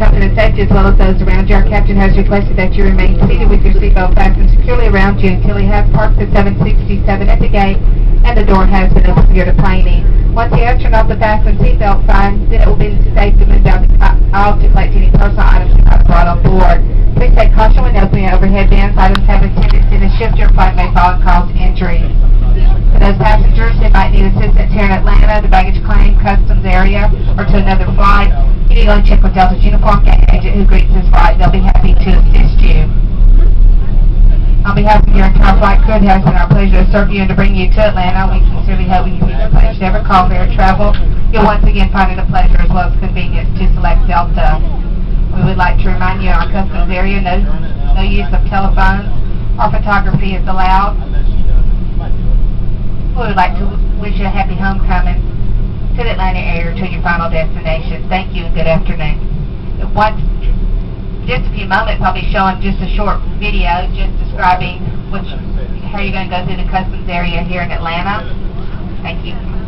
health and safety as well as those around you. Our captain has requested that you remain seated with your seatbelt fastened securely around you until he has parked the 767 at the gate and the door has been opened for your deplaning. Once he has turned off the fasten seatbelt sign, then it will be safe to move down the aisle to collect any personal items you have brought on board. Please take caution when opening overhead bins. Items have a tendency to shift your flight may fall and cause injury. For those passengers who might need assistance here in Atlanta, the baggage claim, customs area, or to another flight, you need to go and check with Delta's uniform agent who greets this flight. They'll be happy to assist you. On behalf of your entire flight crew, it has been our pleasure to serve you and to bring you to Atlanta. We sincerely hope when you meet the place you ever call for air travel, you'll once again find it a pleasure as well as convenience to select Delta. We would like to remind you in our customs area, no use of telephones or photography is allowed. We would like to wish you a happy homecoming to the Atlanta area to your final destination. Thank you and good afternoon. Just a few moments, I'll be showing just a short video just describing how you're going to go through the customs area here in Atlanta. Thank you.